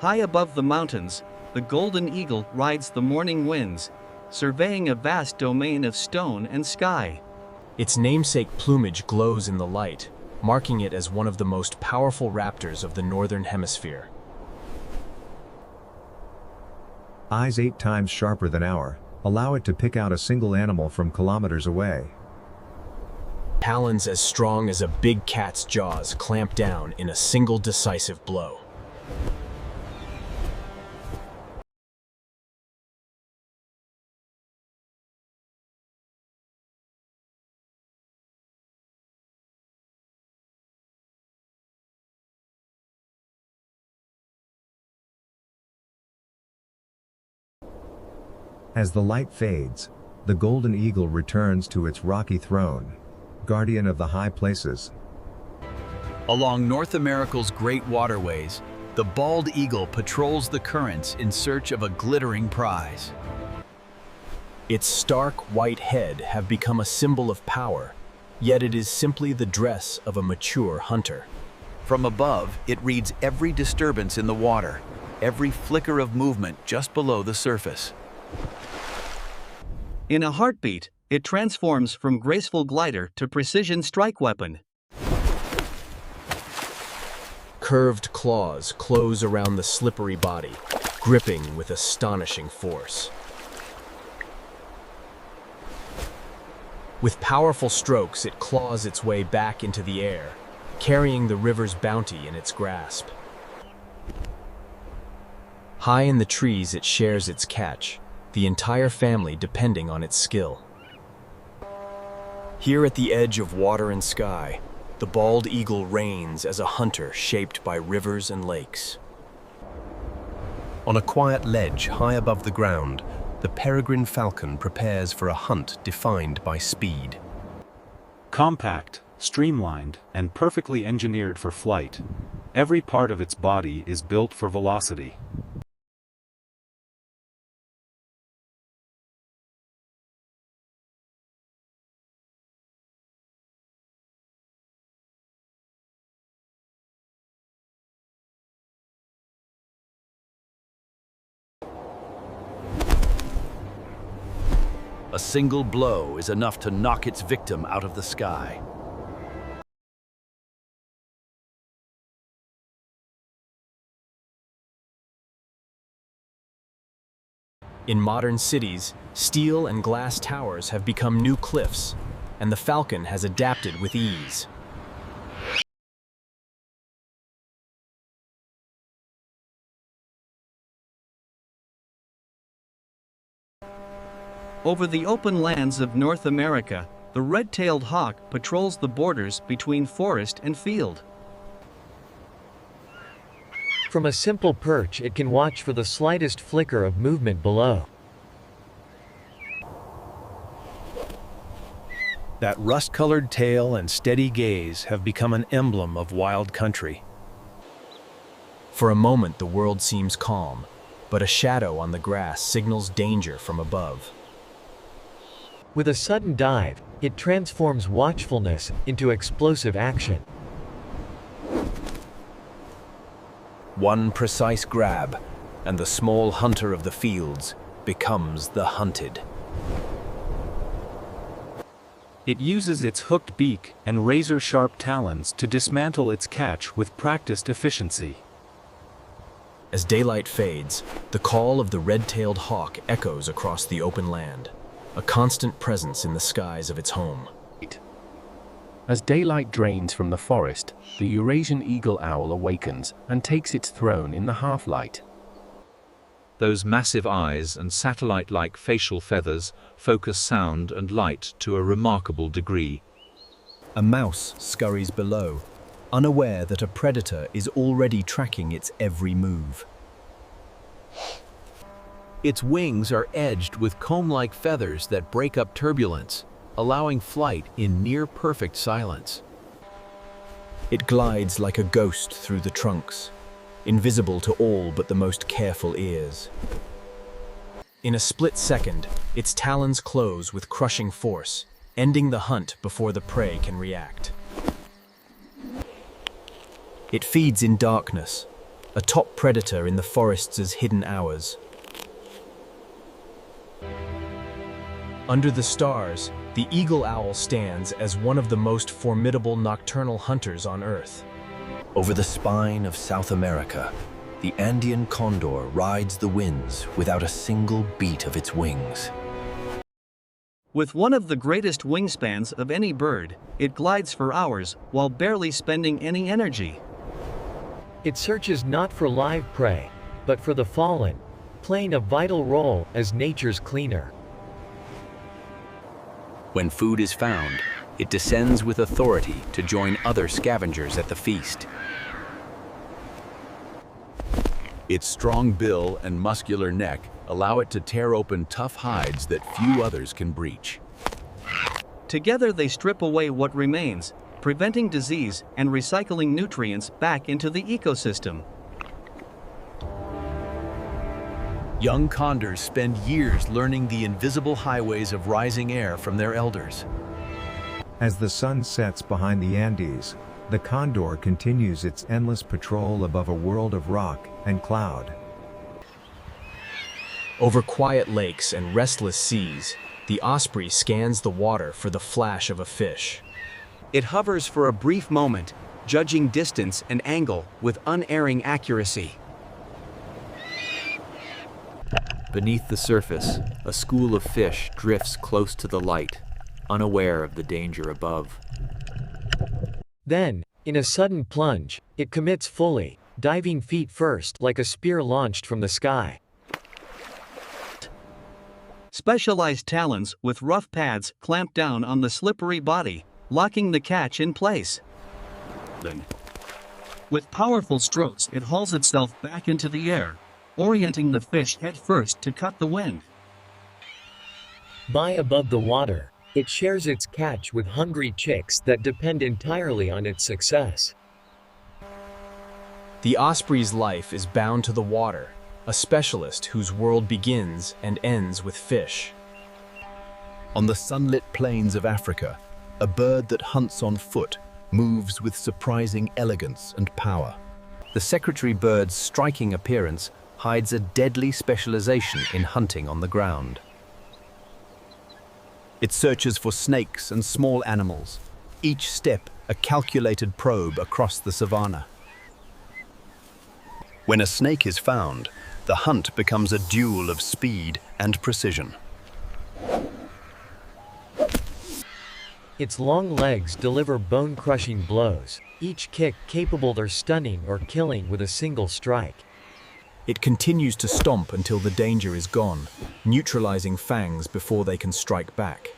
High above the mountains, the golden eagle rides the morning winds, surveying a vast domain of stone and sky. Its namesake plumage glows in the light, marking it as one of the most powerful raptors of the northern hemisphere. Eyes 8 times sharper than ours allow it to pick out a single animal from kilometers away. Talons as strong as a big cat's jaws clamp down in a single decisive blow. As the light fades, the golden eagle returns to its rocky throne, guardian of the high places. Along North America's great waterways, the bald eagle patrols the currents in search of a glittering prize. Its stark white head have become a symbol of power, yet it is simply the dress of a mature hunter. From above, it reads every disturbance in the water, every flicker of movement just below the surface. In a heartbeat, it transforms from graceful glider to precision strike weapon. Curved claws close around the slippery body, gripping with astonishing force. With powerful strokes, it claws its way back into the air, carrying the river's bounty in its grasp. High in the trees, it shares its catch, the entire family depending on its skill. Here at the edge of water and sky, the bald eagle reigns as a hunter shaped by rivers and lakes. On a quiet ledge high above the ground, the peregrine falcon prepares for a hunt defined by speed. Compact, streamlined, and perfectly engineered for flight, every part of its body is built for velocity. A single blow is enough to knock its victim out of the sky. In modern cities, steel and glass towers have become new cliffs, and the falcon has adapted with ease. Over the open lands of North America, the red-tailed hawk patrols the borders between forest and field. From a simple perch, it can watch for the slightest flicker of movement below. That rust-colored tail and steady gaze have become an emblem of wild country. For a moment, the world seems calm, but a shadow on the grass signals danger from above. With a sudden dive, it transforms watchfulness into explosive action. One precise grab, and the small hunter of the fields becomes the hunted. It uses its hooked beak and razor-sharp talons to dismantle its catch with practiced efficiency. As daylight fades, the call of the red-tailed hawk echoes across the open land, a constant presence in the skies of its home. As daylight drains from the forest, the Eurasian eagle owl awakens and takes its throne in the half-light. Those massive eyes and satellite-like facial feathers focus sound and light to a remarkable degree. A mouse scurries below, unaware that a predator is already tracking its every move. Its wings are edged with comb-like feathers that break up turbulence, allowing flight in near-perfect silence. It glides like a ghost through the trunks, invisible to all but the most careful ears. In a split second, its talons close with crushing force, ending the hunt before the prey can react. It feeds in darkness, a top predator in the forest's hidden hours. Under the stars, the eagle owl stands as one of the most formidable nocturnal hunters on Earth. Over the spine of South America, the Andean condor rides the winds without a single beat of its wings. With one of the greatest wingspans of any bird, it glides for hours while barely spending any energy. It searches not for live prey, but for the fallen, playing a vital role as nature's cleaner. When food is found, it descends with authority to join other scavengers at the feast. Its strong bill and muscular neck allow it to tear open tough hides that few others can breach. Together they strip away what remains, preventing disease and recycling nutrients back into the ecosystem. Young condors spend years learning the invisible highways of rising air from their elders. As the sun sets behind the Andes, the condor continues its endless patrol above a world of rock and cloud. Over quiet lakes and restless seas, the osprey scans the water for the flash of a fish. It hovers for a brief moment, judging distance and angle with unerring accuracy. Beneath the surface, a school of fish drifts close to the light, unaware of the danger above. Then, in a sudden plunge, it commits fully, diving feet first like a spear launched from the sky. Specialized talons with rough pads clamp down on the slippery body, locking the catch in place. Then, with powerful strokes, it hauls itself back into the air, orienting the fish head first to cut the wind. High above the water, it shares its catch with hungry chicks that depend entirely on its success. The osprey's life is bound to the water, a specialist whose world begins and ends with fish. On the sunlit plains of Africa, a bird that hunts on foot moves with surprising elegance and power. The secretary bird's striking appearance hides a deadly specialization in hunting on the ground. It searches for snakes and small animals, each step a calculated probe across the savanna. When a snake is found, the hunt becomes a duel of speed and precision. Its long legs deliver bone-crushing blows, each kick capable of stunning or killing with a single strike. It continues to stomp until the danger is gone, neutralizing fangs before they can strike back.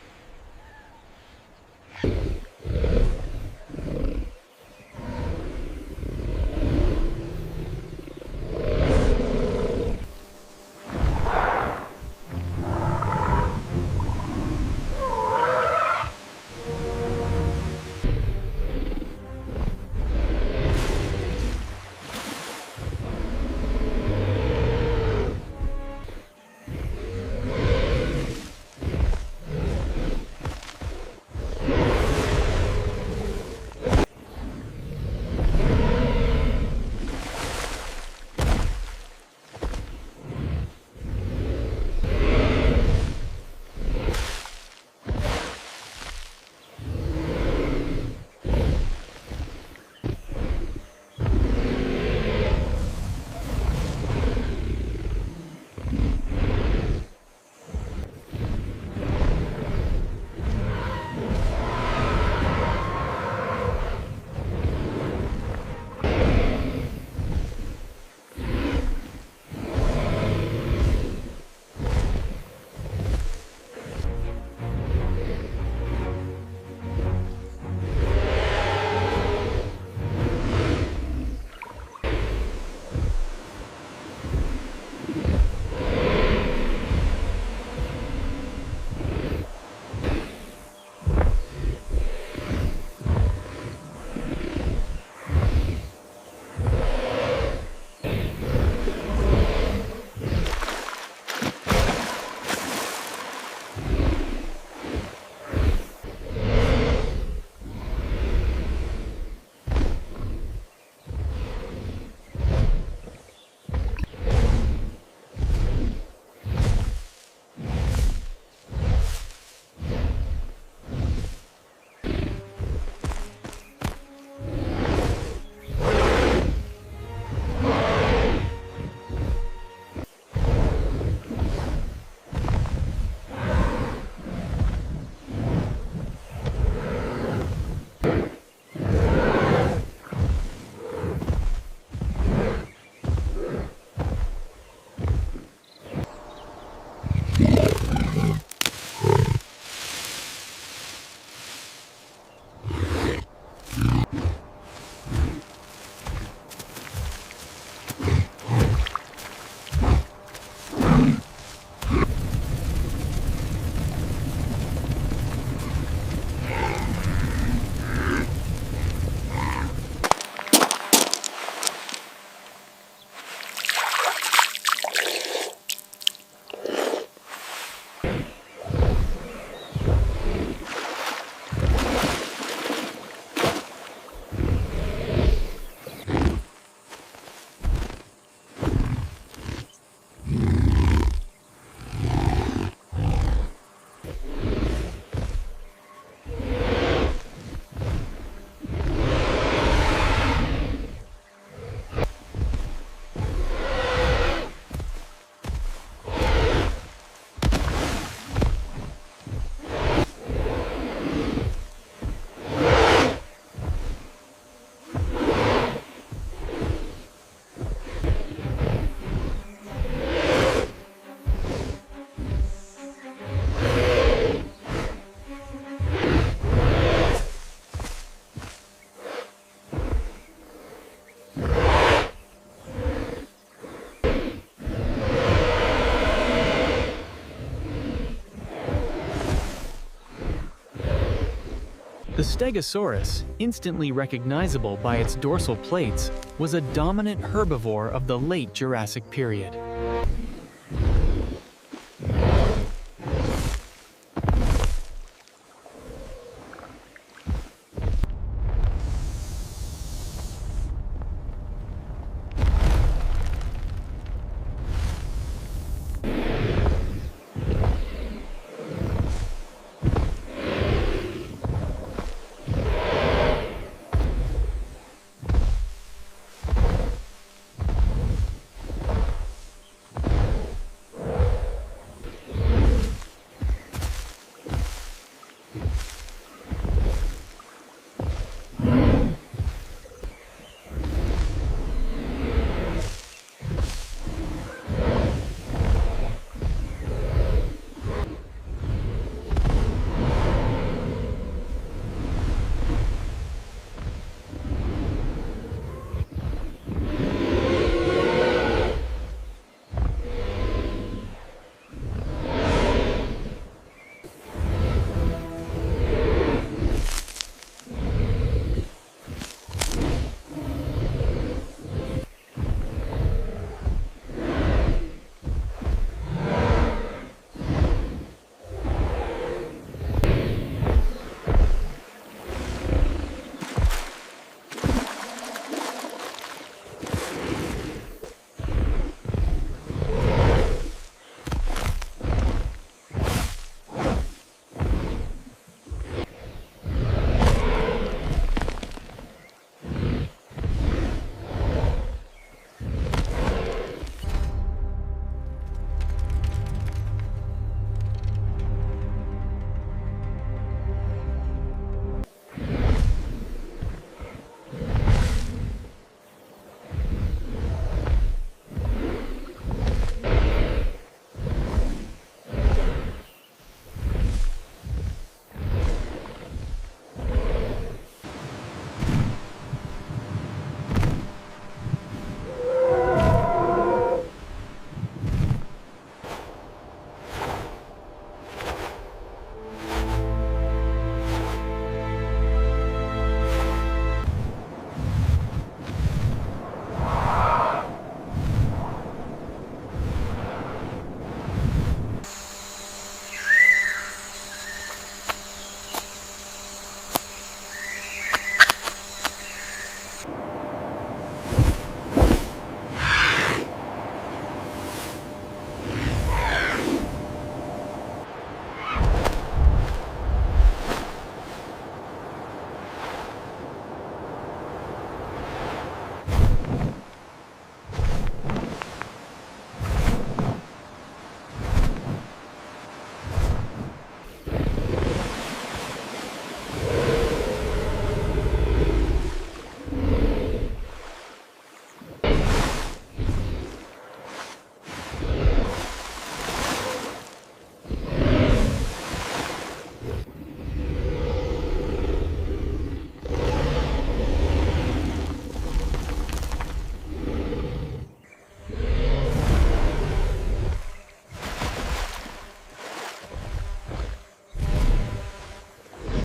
Stegosaurus, instantly recognizable by its dorsal plates, was a dominant herbivore of the late Jurassic period.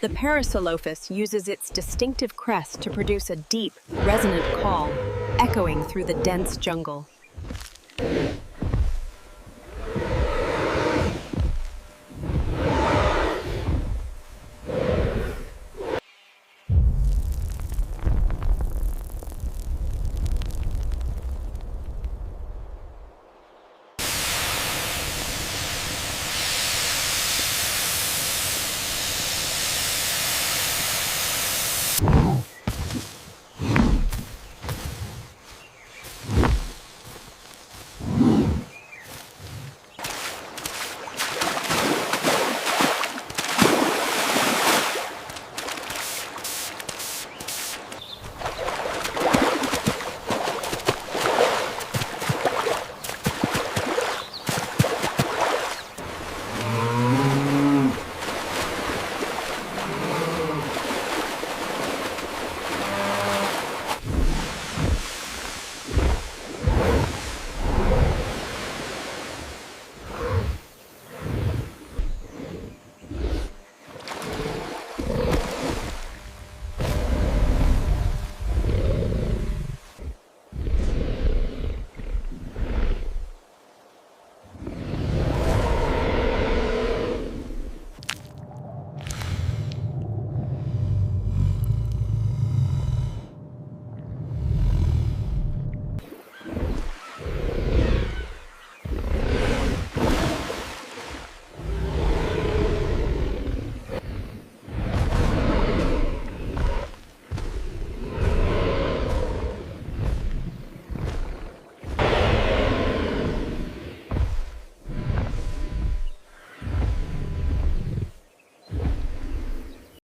The Parasaurolophus uses its distinctive crest to produce a deep, resonant call, echoing through the dense jungle.